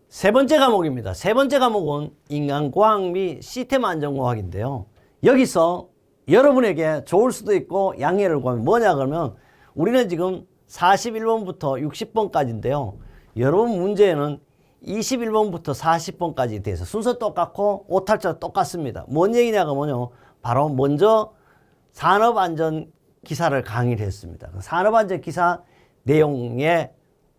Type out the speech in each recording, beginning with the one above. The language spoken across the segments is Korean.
세 번째 과목입니다. 세 번째 과목은 인간과학 및 시스템 안전공학인데요. 여기서 여러분에게 좋을 수도 있고 양해를 구하면 뭐냐 그러면 우리는 지금 41번부터 60번까지인데요. 여러분 문제에는 21번부터 40번까지 돼서 순서 똑같고 오탈자 똑같습니다. 뭔 얘기냐 그러면요. 바로 먼저 산업안전 기사를 강의를 했습니다. 산업안전 기사 내용에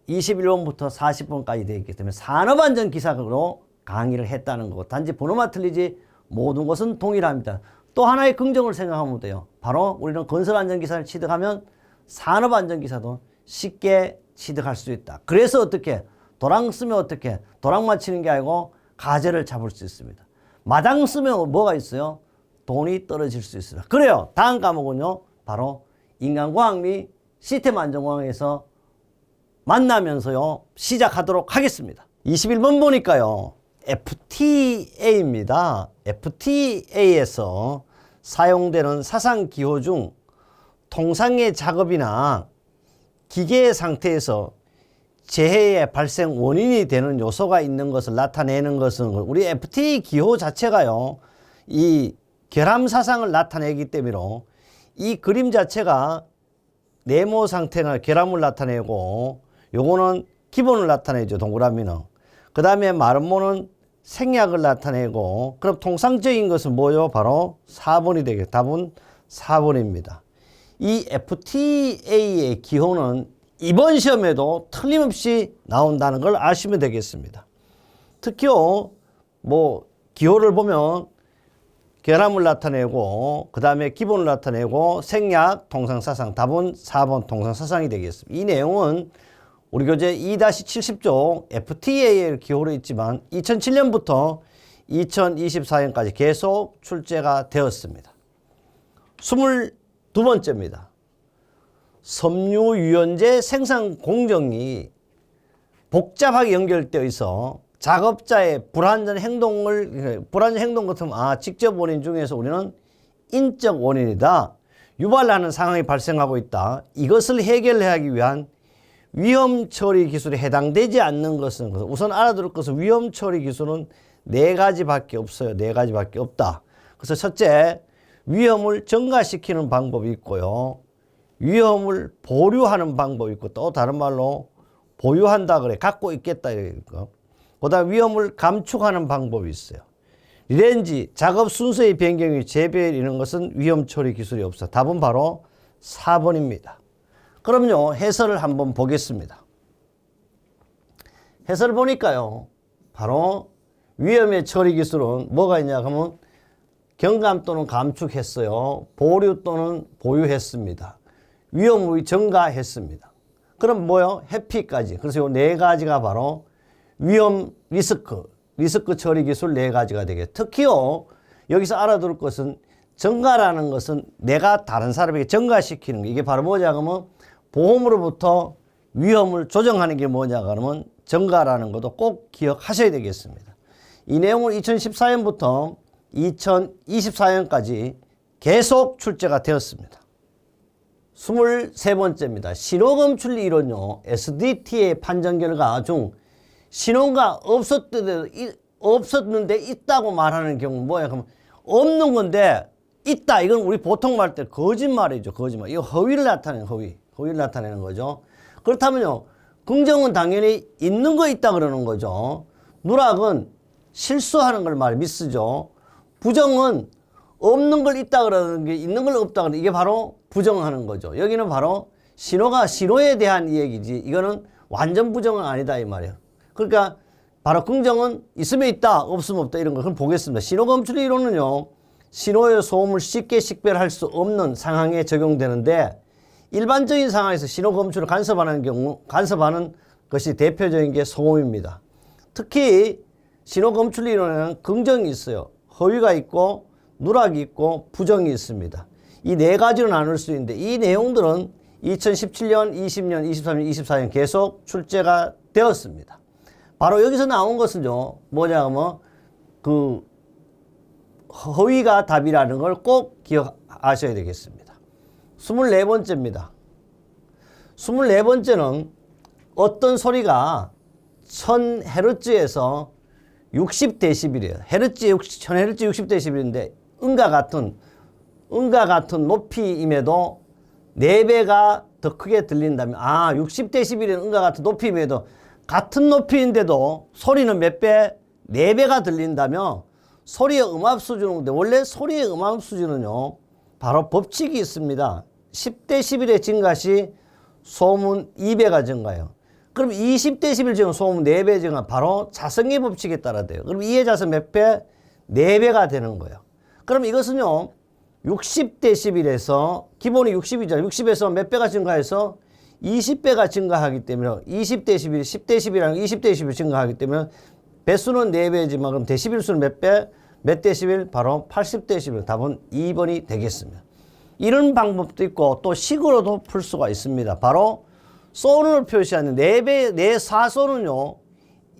21번부터 40번까지 되어 있기 때문에 산업안전 기사로 강의를 했다는 거고 단지 번호만 틀리지 모든 것은 동일합니다. 또 하나의 긍정을 생각하면 돼요. 바로 우리는 건설안전기사를 취득하면 산업안전기사도 쉽게 취득할 수 있다. 그래서 어떻게 도랑 쓰면 어떻게 도랑만 치는 게 아니고 가재를 잡을 수 있습니다. 마당 쓰면 뭐가 있어요? 돈이 떨어질 수 있습니다. 그래요. 다음 과목은요. 바로 인간과학 및 시스템 안전공학에서 만나면서요 시작하도록 하겠습니다. 21번 보니까요 FTA입니다. FTA에서 사용되는 사상기호 중 통상의 작업이나 기계 상태에서 재해의 발생 원인이 되는 요소가 있는 것을 나타내는 것은 우리 FTA 기호 자체가요 이 결함 사상을 나타내기 때문에 이 그림 자체가 네모 상태나 결함을 나타내고 요거는 기본을 나타내죠. 동그라미는. 그 다음에 마름모는 생략을 나타내고 그럼 통상적인 것은 뭐요? 바로 4번이 되겠다. 답은 4번입니다. 이 FTA의 기호는 이번 시험에도 틀림없이 나온다는 걸 아시면 되겠습니다. 특히 뭐 기호를 보면 결함을 나타내고 그 다음에 기본을 나타내고 생략, 통상사상 답은 4번 통상사상이 되겠습니다. 이 내용은 우리 교재 2-70조 FTA의 기호로 있지만 2007년부터 2024년까지 계속 출제가 되었습니다. 22번째입니다. 섬유유연제 생산 공정이 복잡하게 연결되어 있어 작업자의 불안전 행동 같으면 직접 원인 중에서 우리는 인적 원인이다. 유발하는 상황이 발생하고 있다. 이것을 해결하기 위한 위험 처리 기술에 해당되지 않는 것은 우선 알아둘 것은 위험 처리 기술은 4가지밖에 없어요. 4가지밖에 없다. 그래서 첫째, 위험을 증가시키는 방법이 있고요. 위험을 보류하는 방법이 있고 또 다른 말로 보유한다 그래. 갖고 있겠다 이거. 그다음 위험을 감축하는 방법이 있어요. 리렌지, 작업 순서의 변경이 재배열 이런 것은 위험 처리 기술이 없어. 답은 바로 4번입니다. 그럼요, 해설을 한번 보겠습니다. 해설을 보니까요, 바로 위험의 처리 기술은 뭐가 있냐 하면 경감 또는 감축했어요. 보류 또는 보유했습니다. 위험의 증가했습니다. 그럼 뭐요? 회피까지. 그래서 이 4가지가 바로 위험 리스크 처리 기술 4가지가 되겠죠. 특히요, 여기서 알아둘 것은 증가라는 것은 내가 다른 사람에게 증가시키는 거. 이게 바로 뭐냐 하면 보험으로부터 위험을 조정하는 게 뭐냐 그러면 증가라는 것도 꼭 기억하셔야 되겠습니다. 이 내용을 2014년부터 2024년까지 계속 출제가 되었습니다. 23번째입니다. 신호검출 이론요. SDT의 판정 결과 중 신호가 없었는데 있다고 말하는 경우는 뭐야? 그러면 없는 건데 있다. 이건 우리 보통 말 때 거짓말이죠. 거짓말. 이거 허위를 나타내는 허위를 나타내는 거죠. 그렇다면요. 긍정은 당연히 있는 거 있다 그러는 거죠. 누락은 실수하는 걸 미스죠. 부정은 없는 걸 있다 그러는 게 있는 걸 없다 그러는 이게 바로 부정하는 거죠. 여기는 바로 신호에 대한 이야기지. 이거는 완전 부정은 아니다 이 말이에요. 그러니까 바로 긍정은 있으면 있다, 없으면 없다 이런 걸 그럼 보겠습니다. 신호 검출의 이론은요. 신호의 소음을 쉽게 식별할 수 없는 상황에 적용되는데 일반적인 상황에서 신호 검출을 간섭하는 것이 대표적인 게 소음입니다. 특히 신호 검출 이론에는 긍정이 있어요. 허위가 있고 누락이 있고 부정이 있습니다. 이 4가지로 나눌 수 있는데 이 내용들은 2017년, 20년, 23년, 24년 계속 출제가 되었습니다. 바로 여기서 나온 것은요. 뭐냐 하면 그 허위가 답이라는 걸 꼭 기억하셔야 되겠습니다. 24번째입니다. 24번째는 어떤 소리가 1000Hz에서 60dB이에요. 헤르츠 1000Hz 60dB인데 음과 같은 높이임에도 4배가 더 크게 들린다면 60dB는 음과 같은 높이임에도 같은 높이인데도 소리는 몇 배? 4배가 들린다면 소리의 음압 수준인데 원래 소리의 음압 수준은요 바로 법칙이 있습니다. 10dB의 증가 시 소음은 2배가 증가해요. 그럼 20dB 증가 소음은 4배 증가 바로 자성의 법칙에 따라 돼요. 그럼 2의 자성 몇 배? 4배가 되는 거예요. 그럼 이것은요 60dB에서 기본이 60이잖아요. 60에서 몇 배가 증가해서 20배가 증가하기 때문에 20dB, 10dB랑 20dB 증가하기 때문에 배수는 4배지만 그럼 데시벨 수는 몇 배? 몇 데시벨? 바로 80dB. 답은 2번이 되겠습니다. 이런 방법도 있고 또 식으로도 풀 수가 있습니다. 바로 소는을 표시하는 4배, 4소는요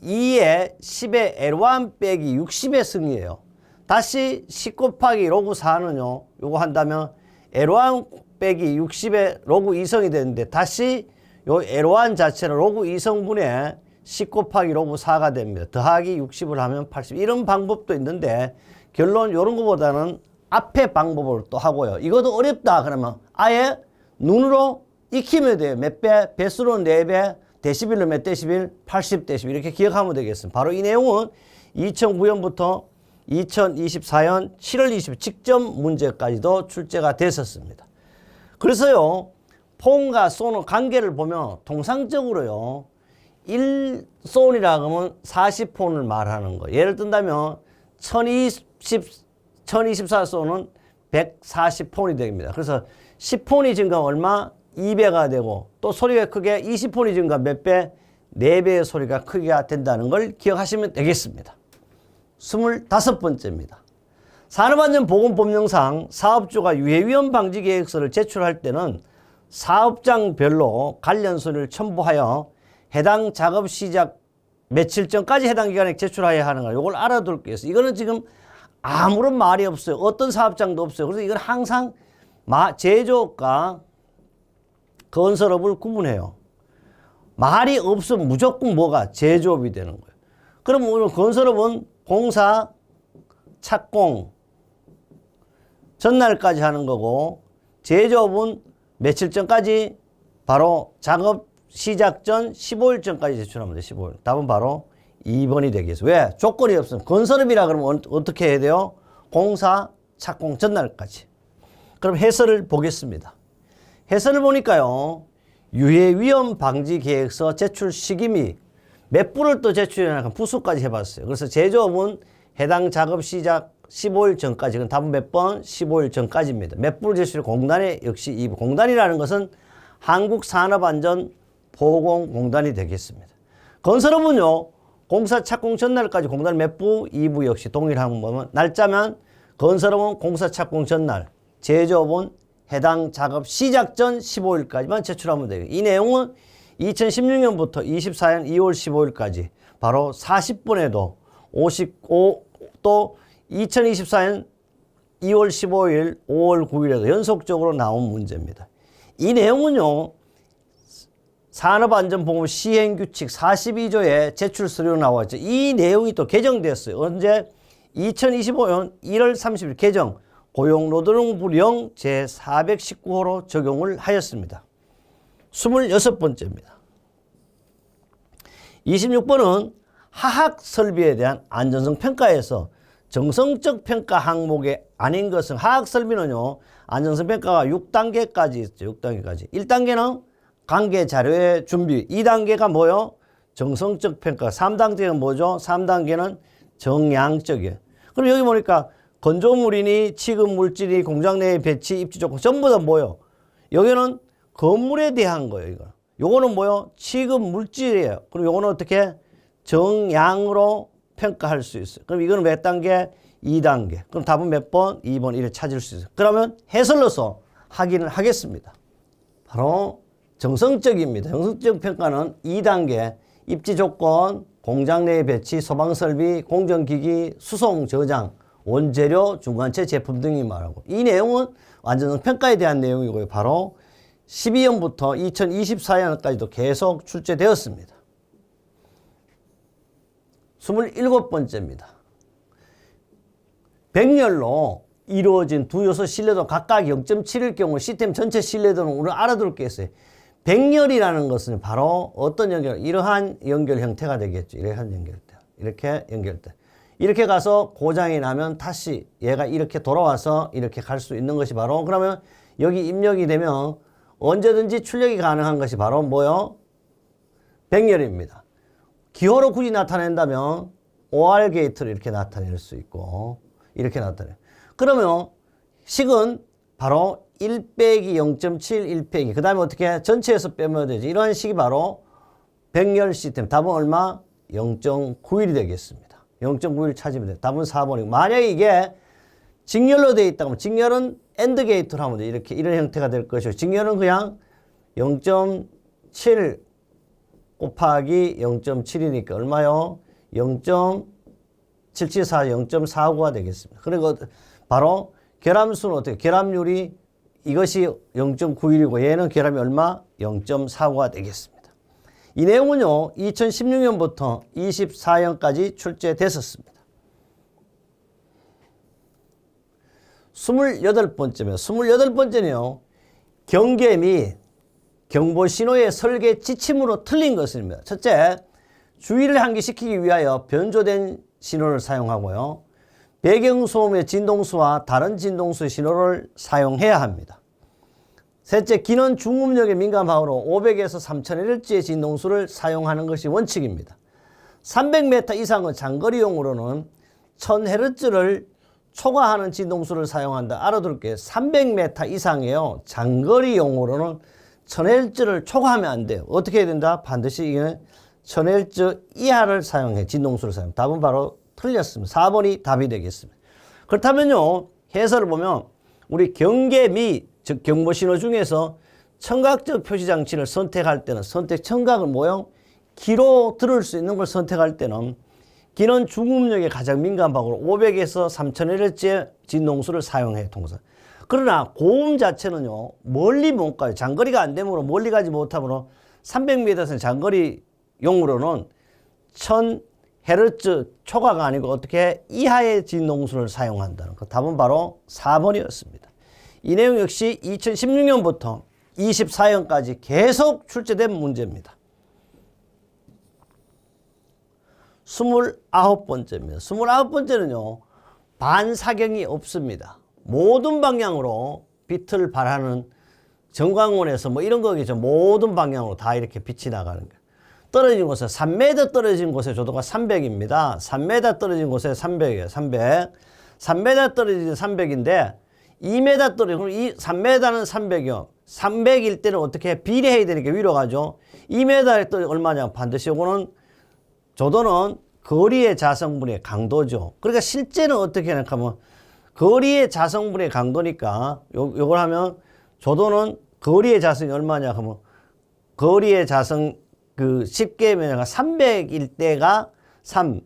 2의 10의 L1 빼기 60의 승이에요. 다시 10 곱하기 로그 4는요 요거 한다면 L1 빼기 60의 로그 2성이 되는데 다시 요 L1 자체는 로그 2성분의 10 곱하기 로그 4가 됩니다. 더하기 60을 하면 80. 이런 방법도 있는데 결론 이런 것보다는 앞에 방법을 또 하고요. 이것도 어렵다 그러면 아예 눈으로 익히면 돼요. 몇 배? 배수로는 4배, 데시벨로 몇 데시벨? 80데시벨. 이렇게 기억하면 되겠습니다. 바로 이 내용은 2009년부터 2024년 7월 20일 직접 문제까지도 출제가 됐었습니다. 그래서요, 폰과 소는 관계를 보면 통상적으로요, 1손이라고 하면 40폰을 말하는 거. 예를 든다면 1024손은 140폰이 됩니다. 그래서 10폰이 증가하면 얼마? 2배가 되고 또 소리가 크게 20폰이 증가하면 몇 배? 4배의 소리가 크기가 된다는 걸 기억하시면 되겠습니다. 25번째입니다. 산업안전보건법령상 사업주가 유해위험 방지 계획서를 제출할 때는 사업장별로 관련 서류를 첨부하여 해당 작업 시작 며칠 전까지 해당 기간에 제출해야 하는 거. 이걸 알아둘 게 있어요. 이거는 지금 아무런 말이 없어요. 어떤 사업장도 없어요. 그래서 이건 항상 제조업과 건설업을 구분해요. 말이 없으면 무조건 뭐가 제조업이 되는 거예요. 그럼 오늘 건설업은 공사, 착공, 전날까지 하는 거고 제조업은 며칠 전까지 바로 작업 시작 전 15일 전까지 제출하면 돼요. 15일. 답은 바로 2번이 되겠어요. 왜? 조건이 없으면. 건설업이라 그러면 어떻게 해야 돼요? 공사, 착공 전날까지. 그럼 해설을 보겠습니다. 해설을 보니까요. 유해위험 방지 계획서 제출 시기 및 몇 분을 또 제출해야 부수까지 해봤어요. 그래서 제조업은 해당 작업 시작 15일 전까지. 그럼 답은 몇 번? 15일 전까지입니다. 몇 분을 제출해 공단에 역시 2부. 공단이라는 것은 한국산업안전보건공단이 되겠습니다. 건설업은요. 공사 착공 전날까지 공단 몇 부? 2부 역시 동일한 거면 날짜면 건설업은 공사 착공 전날, 제조업은 해당 작업 시작 전 15일까지만 제출하면 돼요. 이 내용은 2016년부터 24년 2월 15일까지 바로 40분에도 55 또 2024년 2월 15일, 5월 9일에도 연속적으로 나온 문제입니다. 이 내용은요. 산업안전보건 시행규칙 42조에 제출 서류로 나왔죠. 이 내용이 또 개정됐어요. 언제? 2025년 1월 30일 개정 고용노동부령 제419호로 적용을 하였습니다. 26번째입니다. 26번은 하학설비에 대한 안전성 평가에서 정성적 평가 항목이 아닌 것은 하학설비는요. 안전성 평가가 6단계까지 있죠. 6단계까지. 1단계는 관계 자료의 준비. 2단계가 뭐요? 정성적 평가. 3단계는 뭐죠? 3단계는 정량적이에요. 그럼 여기 보니까 건조물이니 취급물질이 공장 내에 배치 입지 조건 전부 다 뭐요? 여기는 건물에 대한 거예요. 이거. 요거는 뭐요? 취급물질이에요. 그럼 요거는 어떻게? 정량으로 평가할 수 있어요. 그럼 이거는 몇 단계? 2단계. 그럼 답은 몇 번? 2번 1을 찾을 수 있어요. 그러면 해설로서 확인을 하겠습니다. 바로 정성적입니다. 정성적 평가는 2단계 입지 조건, 공장 내의 배치, 소방설비, 공정기기, 수송, 저장, 원재료, 중간체 제품 등이 말하고 이 내용은 안전성 평가에 대한 내용이고요. 바로 12년부터 2024년까지도 계속 출제되었습니다. 27번째입니다. 백열로 이루어진 두 요소 신뢰도 각각 0.7일 경우 시스템 전체 신뢰도는 우리가 알아둘 게 있어요. 백열이라는 것은 바로 어떤 연결? 이러한 연결 형태가 되겠죠. 이러한 연결대. 이렇게 연결대. 이렇게 가서 고장이 나면 다시 얘가 이렇게 돌아와서 이렇게 갈 수 있는 것이 바로, 그러면 여기 입력이 되면 언제든지 출력이 가능한 것이 바로 뭐요? 백열입니다. 기호로 굳이 나타낸다면 OR 게이트로 이렇게 나타낼 수 있고 이렇게 나타내요. 그러면 식은 바로 1 빼기 0.7, 1 빼기 그 다음에 어떻게 전체에서 빼면 되지. 이러한 식이 바로 백열 시스템. 답은 얼마? 0.91이 되겠습니다. 0.91 찾으면 돼요. 답은 4번이고, 만약에 이게 직렬로 되어 있다면 직렬은 AND 게이트로 하면 돼. 이렇게 이런 형태가 될 것이고, 직렬은 그냥 0.7 곱하기 0.7이니까 얼마요? 0.774, 0.49가 되겠습니다. 그리고 바로 결함수는 어떻게? 결함률이 이것이 0.91이고 얘는 결함이 얼마? 0.49가 되겠습니다. 이 내용은요, 2016년부터 24년까지 출제됐었습니다. 28번째면, 28번째는요, 경계 및 경보 신호의 설계 지침으로 틀린 것입니다. 첫째, 주의를 환기시키기 위하여 변조된 신호를 사용하고요. 배경소음의 진동수와 다른 진동수의 신호를 사용해야 합니다. 셋째, 기는 중음력에 민감하므로 500에서 3000Hz의 진동수를 사용하는 것이 원칙입니다. 300m 이상의 장거리용으로는 1000Hz를 초과하는 진동수를 사용한다. 알아둘게요. 300m 이상이에요. 장거리용으로는 1000Hz를 초과하면 안 돼요. 어떻게 해야 된다? 반드시 이게 1000Hz 이하를 사용해. 진동수를 사용. 답은 바로 틀렸습니다. 4번이 답이 되겠습니다. 그렇다면요, 해설을 보면 우리 경계 및 즉 경보 신호 중에서 청각적 표시 장치를 선택할 때는 선택 청각은 뭐요? 귀로 들을 수 있는 걸 선택할 때는 귀는 중음력에 가장 민감하고 500에서 3000Hz의 진동수를 사용해 통상. 그러나 고음 자체는요, 멀리 못 가요. 장거리가 안 되므로 멀리 가지 못하므로 300m에서 장거리용으로는 1000Hz 초과가 아니고 어떻게 이하의 진동수를 사용한다는 것. 답은 바로 4번이었습니다. 이 내용 역시 2016년부터 24년까지 계속 출제된 문제입니다. 29번째입니다. 29번째는요, 반사경이 없습니다. 모든 방향으로 빛을 발하는 정광원에서 뭐 이런 거겠죠. 모든 방향으로 다 이렇게 빛이 나가는 거예요. 떨어진 곳에 3m 떨어진 곳의 조도가 300입니다. 3m 떨어진 곳에 300이에요. 300. 3m 떨어진 300인데 2m 떨어진, 그럼 이 3m는 300이요. 300일 때는 어떻게 비례해야 되니까 위로 가죠. 2m에 떨어진 얼마냐? 반드시 요거는 조도는 거리의 자성분의 강도죠. 그러니까 실제는 어떻게 하냐면 거리의 자성분의 강도니까 요걸 하면 조도는 거리의 자성이 얼마냐 하면 거리의 자성 쉽게 하면 300일 때가 3,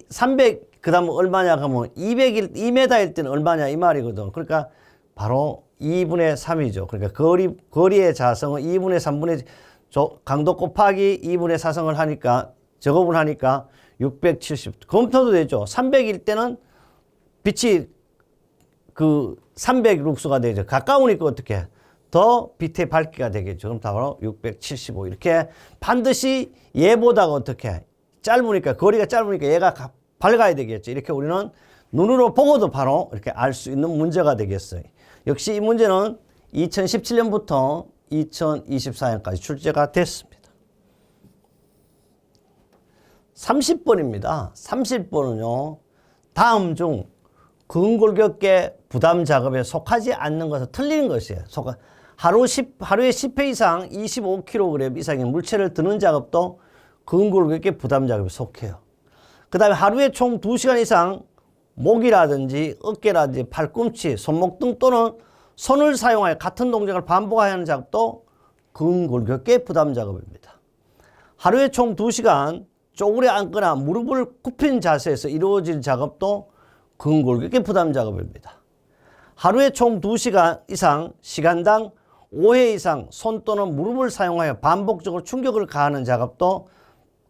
300 그다음 얼마냐 하면 2m일 때는 얼마냐 이 말이거든. 그러니까 바로 2분의 3이죠. 그러니까 거리의 자성은 2분의 3분의 강도 곱하기 2분의 4성을 하니까 제곱을 하니까 670. 검토도 되죠. 300일 때는 빛이 300룩스가 되죠. 가까우니까 어떻게 더 빛의 밝기가 되겠죠. 그럼 바로 675. 이렇게 반드시 얘보다가 어떻게 짧으니까 거리가 짧으니까 얘가 밝아야 되겠죠. 이렇게 우리는 눈으로 보고도 바로 이렇게 알 수 있는 문제가 되겠어요. 역시 이 문제는 2017년부터 2024년까지 출제가 됐습니다. 30번입니다. 30번은요. 다음 중 근골격계 부담 작업에 속하지 않는 것은 틀린 것이에요. 하루에 10회 이상 25kg 이상의 물체를 드는 작업도 근골격계 부담 작업에 속해요. 그 다음에 하루에 총 2시간 이상 목이라든지 어깨라든지 팔꿈치, 손목 등 또는 손을 사용하여 같은 동작을 반복하여 하는 작업도 근골격계 부담 작업입니다. 하루에 총 2시간 쪼그려 앉거나 무릎을 굽힌 자세에서 이루어질 작업도 근골격계 부담 작업입니다. 하루에 총 2시간 이상 시간당 5회 이상 손 또는 무릎을 사용하여 반복적으로 충격을 가하는 작업도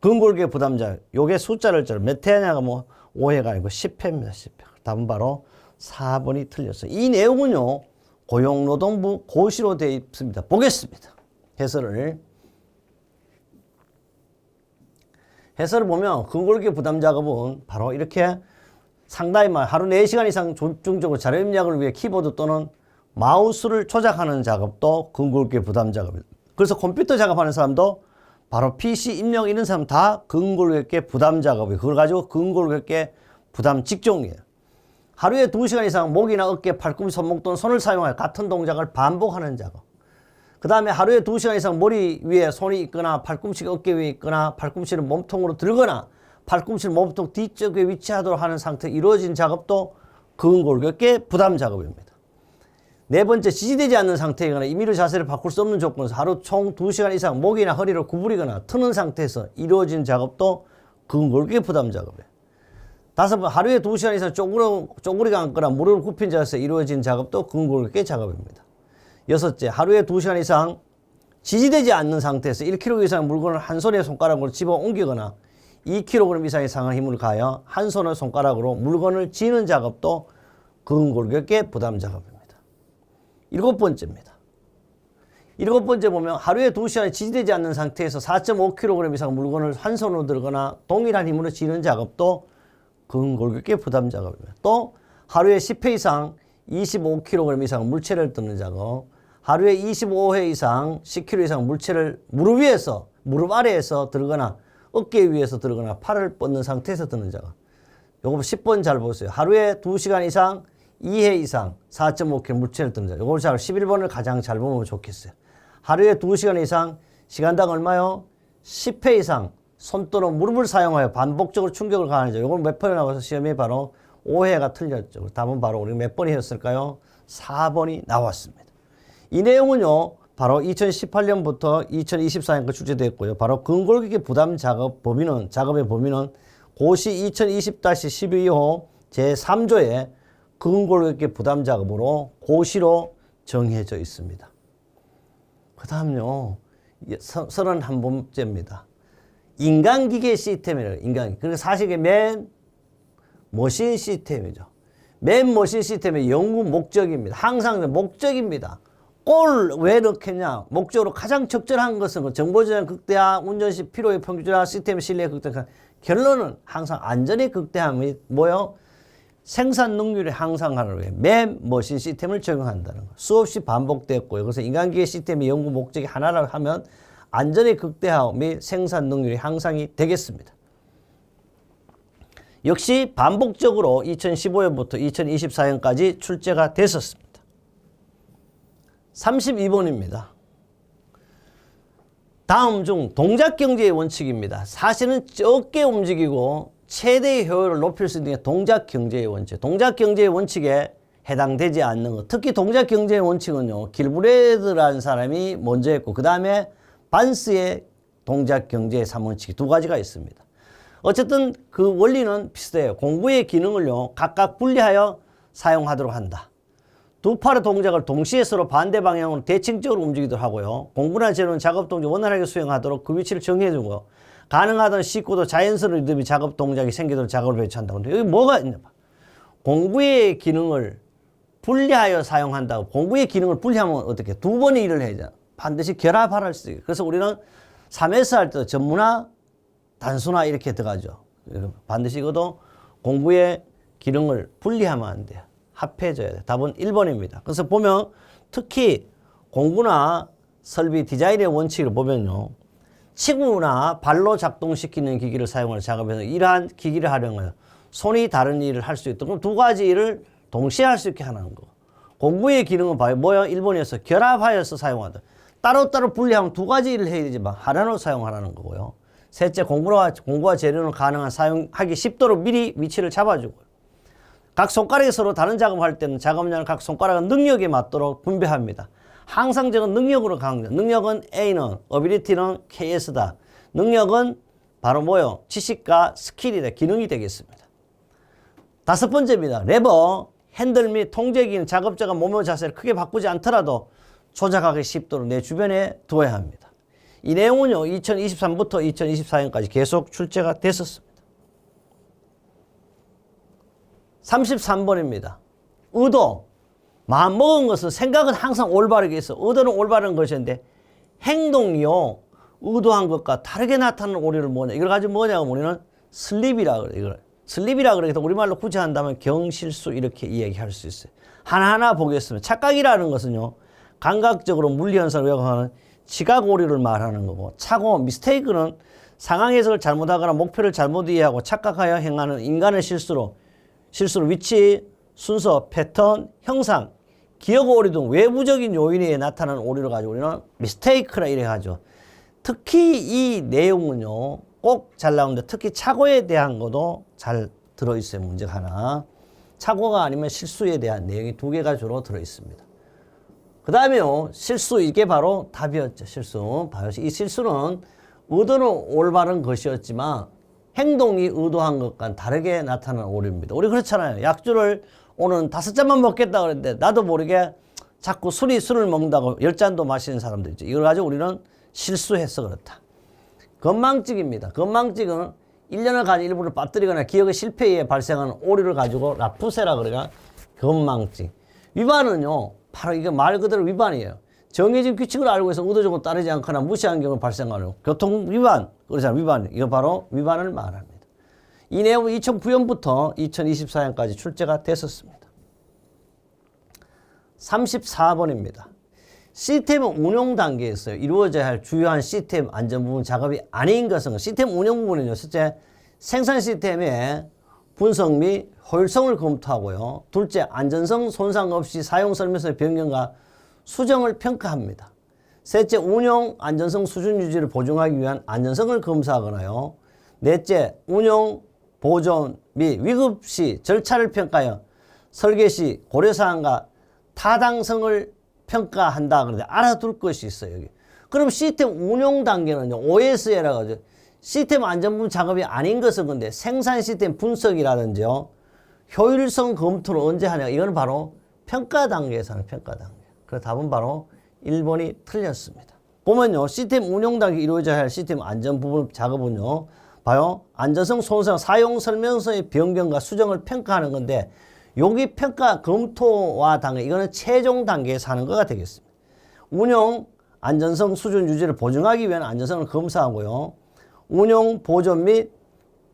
근골격 부담자, 요게 숫자를 몇 회냐가 뭐 5회가 아니고 10회입니다. 10회. 답은 바로 4번이 틀렸어요. 이 내용은요, 고용노동부 고시로 되어 있습니다. 보겠습니다. 해설을 보면 근골격 부담 작업은 바로 이렇게 상당히 하루 4시간 이상 집중적으로 자료 입력을 위해 키보드 또는 마우스를 조작하는 작업도 근골격 부담 작업입니다. 그래서 컴퓨터 작업하는 사람도 바로 PC 입력 이런 사람 다 근골격계 부담 작업이에요. 그걸 가지고 근골격계 부담 직종이에요. 하루에 2시간 이상 목이나 어깨, 팔꿈치, 손목 또는 손을 사용하여 같은 동작을 반복하는 작업. 그 다음에 하루에 2시간 이상 머리 위에 손이 있거나 팔꿈치가 어깨 위에 있거나 팔꿈치를 몸통으로 들거나 팔꿈치를 몸통 뒤쪽에 위치하도록 하는 상태에 이루어진 작업도 근골격계 부담 작업입니다. 네 번째, 지지되지 않는 상태이거나 임의로 자세를 바꿀 수 없는 조건에서 하루 총 2시간 이상 목이나 허리를 구부리거나 트는 상태에서 이루어진 작업도 근골격계 부담 작업이에요. 다섯 번, 하루에 2시간 이상 쪼그리가 앉거나 무릎을 굽힌 자세에서 이루어진 작업도 근골격계 작업입니다. 여섯째, 하루에 2시간 이상 지지되지 않는 상태에서 1kg 이상의 물건을 한 손에 손가락으로 집어 옮기거나 2kg 이상의 상한 힘을 가하여 한 손의 손가락으로 물건을 쥐는 작업도 근골격계 부담 작업입니다. 일곱 번째입니다. 일곱 번째 보면 하루에 2시간이 지지되지 않는 상태에서 4.5kg 이상 물건을 한 손으로 들거나 동일한 힘으로 쥐는 작업도 근골격계 부담 작업입니다. 또 하루에 10회 이상 25kg 이상 물체를 드는 작업, 하루에 25회 이상 10kg 이상 물체를 무릎 아래에서 들거나 어깨 위에서 들거나 팔을 뻗는 상태에서 드는 작업. 요거 10번 잘 보세요. 하루에 2시간 이상 2회 이상 4.5kg 물체를 드는 작업. 요걸 잘 11번을 가장 잘 보면 좋겠어요. 하루에 2시간 이상 시간당 얼마요? 10회 이상 손 또는 무릎을 사용하여 반복적으로 충격을 가하는 작업. 요걸 몇 번에 나와서 시험이 바로 5회가 틀렸죠. 답은 바로 우리 몇 번이 했을까요? 4번이 나왔습니다. 이 내용은요, 바로 2018년부터 2024년까지 출제되었고요. 바로 근골격계 부담 작업 작업의 범위는 고시 2020-12호 제3조의 근골격계 부담 작업으로 고시로 정해져 있습니다. 그 다음요, 31번째입니다. 인간기계 시스템이래요. 그러니까 사실 이게 맨 머신 시스템이죠. 맨 머신 시스템의 연구 목적입니다. 항상 목적입니다. 꼴 왜 넣겠냐? 목적으로 가장 적절한 것은 정보 저장 극대화, 운전 시 피로의 평균화, 시스템 신뢰 극대화. 결론은 항상 안전의 극대화이 뭐요? 생산 능률을 향상하는 위해 맨 머신 시스템을 적용한다는 거. 수없이 반복됐고요. 그래서 인간기계 시스템의 연구 목적이 하나라고 하면 안전의 극대화 및 생산 능률의 향상이 되겠습니다. 역시 반복적으로 2015년부터 2024년까지 출제가 됐었습니다. 32번입니다. 다음 중 동작경제의 원칙입니다. 사실은 적게 움직이고 최대의 효율을 높일 수 있는 게 동작경제의 원칙. 동작경제의 원칙에 해당되지 않는 것. 특히 동작경제의 원칙은요, 길브레드라는 사람이 먼저 했고 그 다음에 반스의 동작경제의 3원칙이 두 가지가 있습니다. 어쨌든 그 원리는 비슷해요. 공구의 기능을요, 각각 분리하여 사용하도록 한다. 두 팔의 동작을 동시에 서로 반대 방향으로 대칭적으로 움직이도록 하고요. 공구나 재료는 작업 동작 원활하게 수행하도록 그 위치를 정해주고 가능하던 쉽고도 자연스러운 리듬이 작업 동작이 생기도록 작업을 배치한다고 하는데 여기 뭐가 있냐? 공구의 기능을 분리하여 사용한다고. 공구의 기능을 분리하면 어떻게? 두 번의 일을 해야 돼. 반드시 결합할 수 있어요. 그래서 우리는 3S 할 때도 전문화, 단순화 이렇게 들어가죠. 반드시 이것도 공구의 기능을 분리하면 안 돼요. 합해져야 돼. 답은 1번입니다. 그래서 보면 특히 공구나 설비 디자인의 원칙을 보면요. 치구나 발로 작동시키는 기기를 사용하는 작업에서 이러한 기기를 활용하여 손이 다른 일을 할 수 있도록 그럼 두 가지 일을 동시에 할 수 있게 하는 거. 공구의 기능은 봐요. 뭐야? 1번에서 결합하여서 사용한다. 따로따로 분리하면 두 가지 일을 해야 되지만 하나로 사용하라는 거고요. 셋째, 공구와 재료는 가능한 사용하기 쉽도록 미리 위치를 잡아주고요. 각 손가락이 서로 다른 작업을 할 때는 작업량을 각 손가락의 능력에 맞도록 분배합니다. 항상 적은 능력으로 강조. 능력은 A는, 어빌리티는 KS다. 능력은 바로 뭐요? 지식과 스킬이다. 기능이 되겠습니다. 다섯 번째입니다. 레버, 핸들 및 통제기는 작업자가 몸의 자세를 크게 바꾸지 않더라도 조작하기 쉽도록 내 주변에 두어야 합니다. 이 내용은요 2023부터 2024년까지 계속 출제가 됐었습니다. 33번입니다. 의도. 마음먹은 것은 생각은 항상 올바르게 있어. 의도는 올바른 것인데 행동이요 의도한 것과 다르게 나타나는 오류를 뭐냐. 이걸 가지고 뭐냐고 우리는 슬립이라 그래. 이걸 슬립이라 그래. 우리말로 굳이 한다면 경실수 이렇게 이야기할 수 있어요. 하나하나 보겠습니다. 착각이라는 것은요 감각적으로 물리현상을 왜곡하는 지각 오류를 말하는 거고, 착오 미스테이크는 상황 해석을 잘못하거나 목표를 잘못 이해하고 착각하여 행하는 인간의 실수로 위치, 순서, 패턴, 형상, 기억 오류 등 외부적인 요인에 나타나는 오류를 가지고 우리는 미스테이크라 이래 하죠. 특히 이 내용은요 꼭 잘 나오는데 특히 착오에 대한 것도 잘 들어있어요. 문제가 하나. 착오가 아니면 실수에 대한 내용이 두 개가 주로 들어있습니다. 그 다음에요 실수, 이게 바로 답이었죠. 실수. 이 실수는 의도는 올바른 것이었지만 행동이 의도한 것과 다르게 나타나는 오류입니다. 우리 그렇잖아요. 약주를 오늘 5잔만 먹겠다 그랬는데 나도 모르게 자꾸 술을 먹는다고 10잔도 마시는 사람도 있죠. 이걸 가지고 우리는 실수해서 그렇다. 건망증입니다. 건망증은 1년을 가진 일부를 빠뜨리거나 기억의 실패에 발생하는 오류를 가지고 라푸세라 그래가 건망증. 위반은요 바로 이게 말 그대로 위반이에요. 정해진 규칙을 알고 있어 의도적으로 따르지 않거나 무시한 경우 발생하는 교통 위반, 그러잖아요. 위반. 이거 바로 위반을 말합니다. 이 내용은 2009년부터 2024년까지 출제가 됐었습니다. 34번입니다. 시스템은 운용 단계에서 이루어져야 할 주요한 시스템 안전 부분 작업이 아닌 것은 시스템 운영 부분은요. 실제 생산 시스템의 분석 및 효율성을 검토하고요. 둘째, 안전성 손상 없이 사용 설명서의 변경과 수정을 평가합니다. 셋째, 운용 안전성 수준 유지를 보증하기 위한 안전성을 검사하거나요. 넷째, 운용 보존 및 위급 시 절차를 평가하여 설계 시 고려사항과 타당성을 평가한다. 그런데 알아둘 것이 있어요. 여기. 그럼 시스템 운용 단계는요. OS라고 하죠. 시스템 안전부분 작업이 아닌 것은 근데 생산 시스템 분석이라든지요. 효율성 검토를 언제 하냐. 이건 바로 평가 단계에서 하는 평가 단계. 그래서 답은 바로 1번이 틀렸습니다. 보면요. 시스템 운용 단계 이루어져야 할 시스템 안전 부분 작업은요. 봐요. 안전성 손상 사용 설명서의 변경과 수정을 평가하는 건데 여기 평가 검토와 단계 이거는 최종 단계에서 하는 거가 되겠습니다. 운용 안전성 수준 유지를 보증하기 위한 안전성을 검사하고요. 운용 보존 및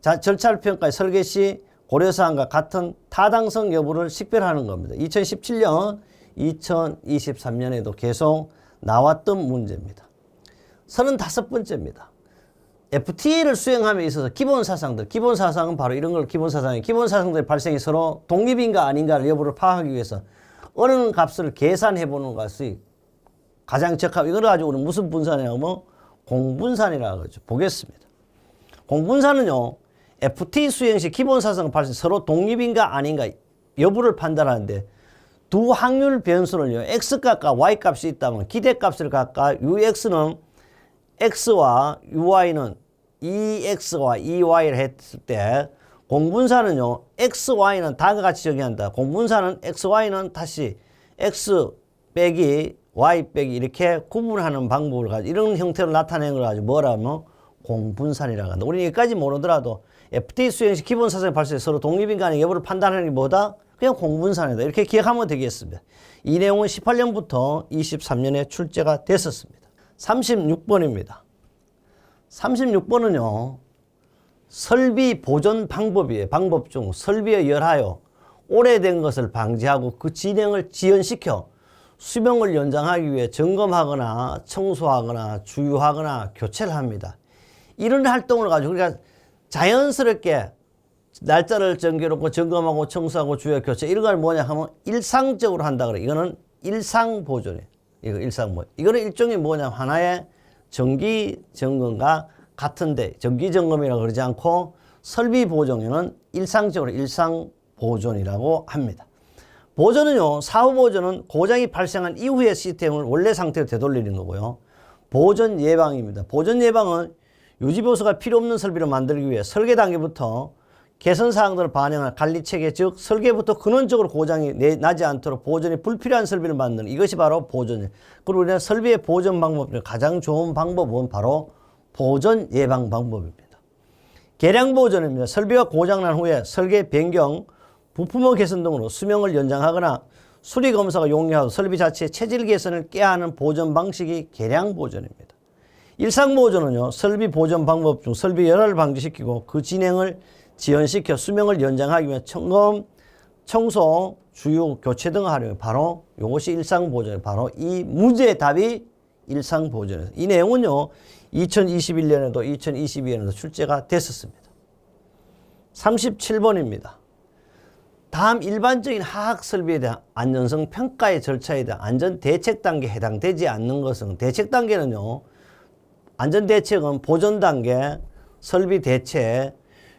절차를 평가해 설계 시 고려사항과 같은 타당성 여부를 식별하는 겁니다. 2017년, 2023년에도 계속 나왔던 문제입니다. 35번째입니다. FTA를 수행함에 있어서 기본사상들, 기본사상은 바로 이런 걸 기본사상이에요. 기본사상들의 발생이 서로 독립인가 아닌가를 여부를 파악하기 위해서 어느 값을 계산해보는 것이 가장 적합. 이걸 가지고 우리는 무슨 분산이냐면 공분산이라고 하죠. 보겠습니다. 공분산은요, FT 수행 시 기본사상 발생 서로 독립인가 아닌가 여부를 판단하는데 두 확률 변수를요, X값과 Y값이 있다면 기대값을 갖가 UX는 X와 UY는 EX와 EY를 했을 때 공분사는요. XY는 다음과 같이 정의한다. 공분사는 XY는 다시 X 빼기 Y 빼기 이렇게 구분하는 방법을 가지고 이런 형태로 나타내는 걸 가지고 뭐라면 공분산이라고 한다. 우리는 여기까지 모르더라도 FT 수행 시 기본사상의 발생에 서로 독립인간의 여부를 판단하는 게 뭐다? 그냥 공분산이다. 이렇게 기억하면 되겠습니다. 이 내용은 18년부터 23년에 출제가 됐었습니다. 36번입니다. 36번은요. 설비 보존 방법이에요. 방법 중 설비에 열하여 오래된 것을 방지하고 그 진행을 지연시켜 수명을 연장하기 위해 점검하거나 청소하거나 주유하거나 교체를 합니다. 이런 활동을 가지고 우리가 자연스럽게 날짜를 정해놓고 점검하고 청소하고 주유 교체 이런 걸 뭐냐 하면 일상적으로 한다 그래. 이거는 일상 보존이에요. 이거 일상 보존. 이거는 일종의 뭐냐 하나의 정기 점검과 같은데 정기 점검이라고 그러지 않고 설비 보존에는 일상적으로 일상 보존이라고 합니다. 보존은요, 사후 보존은 고장이 발생한 이후의 시스템을 원래 상태로 되돌리는 거고요. 보존 예방입니다. 보존 예방은 유지 보수가 필요 없는 설비를 만들기 위해 설계 단계부터 개선 사항들을 반영한 관리 체계, 즉 설계부터 근원적으로 고장이 나지 않도록 보존이 불필요한 설비를 만드는 이것이 바로 보존이에요. 그리고 우리는 설비의 보존 방법 중 가장 좋은 방법은 바로 보존 예방 방법입니다. 개량 보존입니다. 설비가 고장난 후에 설계 변경, 부품의 개선 등으로 수명을 연장하거나 수리 검사가 용이하고 설비 자체의 체질 개선을 깨하는 보존 방식이 개량 보존입니다. 일상 보존은요, 설비 보존 방법 중 설비 열화를 방지시키고 그 진행을 지연시켜 수명을 연장하기 위해 점검, 청소, 주유, 교체 등을 활용해 바로 이것이 일상 보존이에요. 바로 이 문제의 답이 일상 보존이에요. 이 내용은요, 2021년에도 2022년에도 출제가 됐었습니다. 37번입니다. 다음 일반적인 하학 설비에 대한 안전성 평가의 절차에 대한 안전 대책 단계에 해당되지 않는 것은 대책 단계는요, 안전 대책은 보존 단계, 설비 대책,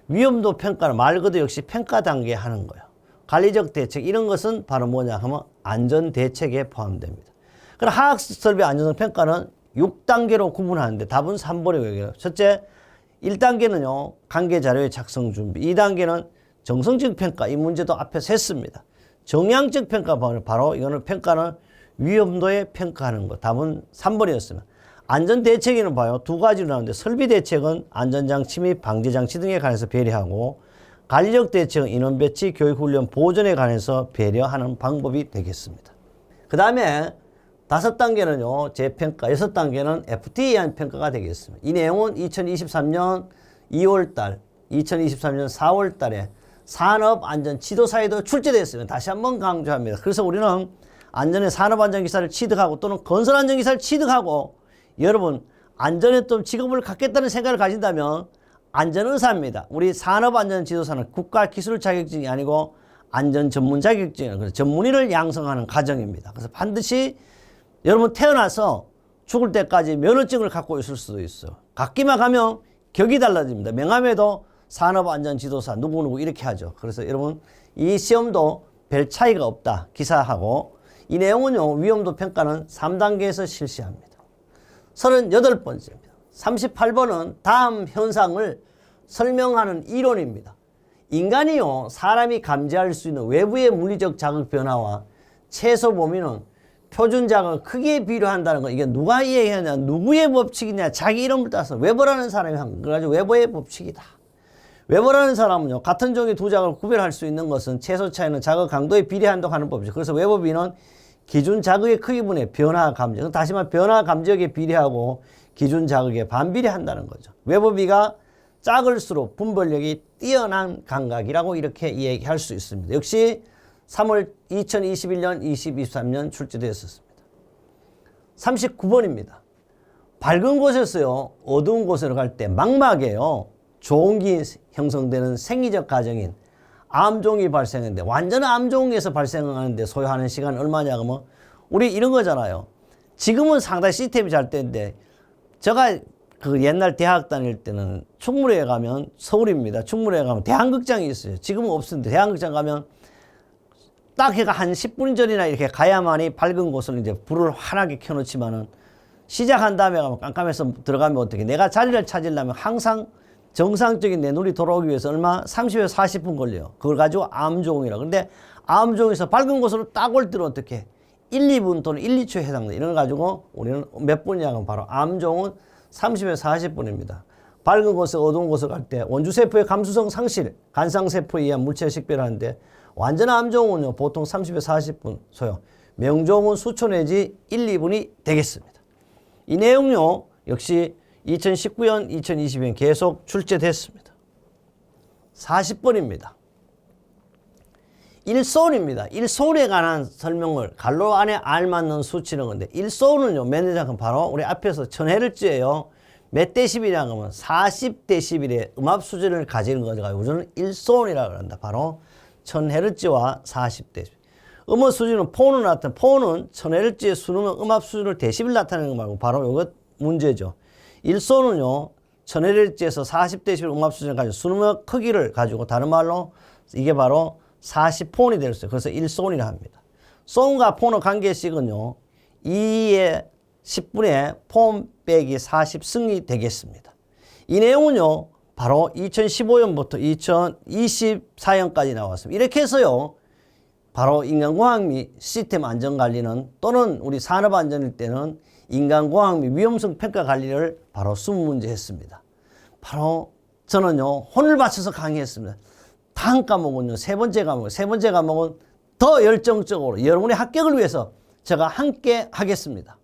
위험도 평가는 말 그대로 역시 평가 단계에 하는 거예요. 관리적 대책 이런 것은 바로 뭐냐 하면 안전 대책에 포함됩니다. 그럼 하학 설비 안전성 평가는 6단계로 구분하는데 답은 3번이에요. 첫째, 1단계는요, 관계 자료의 작성 준비. 2단계는 정성적 평가. 이 문제도 앞에서 했습니다. 정량적 평가 바로 이거는 평가는 위험도에 평가하는 것. 답은 3번이었습니다. 안전 대책에는 봐요. 두 가지로 나오는데 설비 대책은 안전장치 및 방지장치 등에 관해서 배려하고 관리적 대책은 인원 배치, 교육훈련, 보존에 관해서 배려하는 방법이 되겠습니다. 그 다음에 5단계는요, 재평가, 6단계는 FTE에 의한 평가가 되겠습니다. 이 내용은 2023년 2월달, 2023년 4월달에 산업안전지도사에도 출제되었습니다. 다시 한번 강조합니다. 그래서 우리는 안전의 산업안전기사를 취득하고 또는 건설안전기사를 취득하고 여러분 안전에 좀 직업을 갖겠다는 생각을 가진다면 안전의사입니다. 우리 산업안전지도사는 국가기술 자격증이 아니고 안전전문 자격증이에요. 그래서 전문의를 양성하는 과정입니다. 그래서 반드시 여러분 태어나서 죽을 때까지 면허증을 갖고 있을 수도 있어요. 갖기만 하면 격이 달라집니다. 명함에도 산업안전지도사 누구누구 이렇게 하죠. 그래서 여러분 이 시험도 별 차이가 없다 기사하고 이 내용은요, 위험도 평가는 3단계에서 실시합니다. 38번째입니다. 38번은 다음 현상을 설명하는 이론입니다. 인간이요, 사람이 감지할 수 있는 외부의 물리적 자극 변화와 최소 범위는 표준 자극을 크게 비료한다는 거, 이게 누가 이해하냐, 누구의 법칙이냐, 자기 이름을 따서 웨버라는 사람이 한 거. 그래가지고 웨버의 법칙이다. 웨버라는 사람은요, 같은 종의 두 자극을 구별할 수 있는 것은 최소 차이는 자극 강도에 비례한다고 하는 법이죠. 그래서 웨버비는 기준 자극의 크기분의 변화 감지, 다시 말해 변화 감지역에 비례하고 기준 자극에 반비례한다는 거죠. 웨버비가 작을수록 분별력이 뛰어난 감각이라고 이렇게 이야기할 수 있습니다. 역시 3월 2021년, 2023년 출제되었습니다. 39번입니다. 밝은 곳에서요, 어두운 곳으로 갈 때 망막에요, 조응기 형성되는 생리적 과정인 암종이 발생하는데, 완전한 암종에서 발생하는데 소요하는 시간은 얼마냐 그러면 우리 이런 거잖아요. 지금은 상당히 시스템이 잘 되는데 제가 그 옛날 대학 다닐 때는 충무로에 가면, 서울입니다. 충무로에 가면 대한극장이 있어요. 지금은 없었는데 대한극장 가면 딱 해가 한 10분 전이나 이렇게 가야만이 밝은 곳을 이제 불을 환하게 켜놓지만은 시작한 다음에 가면 깜깜해서 들어가면 어떻게, 내가 자리를 찾으려면 항상 정상적인 내 눈이 돌아오기 위해서 얼마? 30에서 40분 걸려요. 그걸 가지고 암종이라. 근데 암종에서 밝은 곳으로 딱 올 때는 어떻게? 1, 2분 또는 1, 2초에 해당돼. 이런 거 가지고 우리는 몇 분이냐 하면 바로 암종은 30에서 40분입니다. 밝은 곳에서 어두운 곳을 갈 때 원주세포의 감수성 상실, 간상세포에 의한 물체 식별하는데 완전한 암종은요, 보통 30에서 40분 소요. 명종은 수초 내지 1, 2분이 되겠습니다. 이 내용요, 역시 2019년, 2020년 계속 출제됐습니다. 40번입니다. 일소원입니다. 일소원에 관한 설명을 갈로 안에 알맞는 수치는 건데, 일소원은요, 몇 대장은 바로 우리 앞에서 1000Hz예요. 몇 데시벨이냐 하면 40데시벨의 음압 수준을 가지는 거죠. 우리는 일소원이라고 한다. 바로 1000Hz와 40데시벨. 음압 수준은 폰은 나타나, 폰은 1000Hz의 수능은 음압 수준을 데시벨 나타내는 거 말고 바로 이것 문제죠. 일소는요, 1000Hz에서 40데시벨 음압 수준을 가지고 수능의 크기를 가지고, 다른 말로 이게 바로 40폰이 될 수 있어요. 그래서 1소원이라 합니다. 소원과 폰의 관계식은요, 2의 10분의 폰 빼기 40승이 되겠습니다. 이 내용은요, 바로 2015년부터 2024년까지 나왔습니다. 이렇게 해서요. 바로 인간공학 및 시스템 안전관리는 또는 우리 산업안전일 때는 인간공학 및 위험성 평가 관리를 바로 20문제 했습니다. 바로 저는요. 혼을 바쳐서 강의했습니다. 다음 과목은요. 세 번째 과목은 더 열정적으로 여러분의 합격을 위해서 제가 함께 하겠습니다.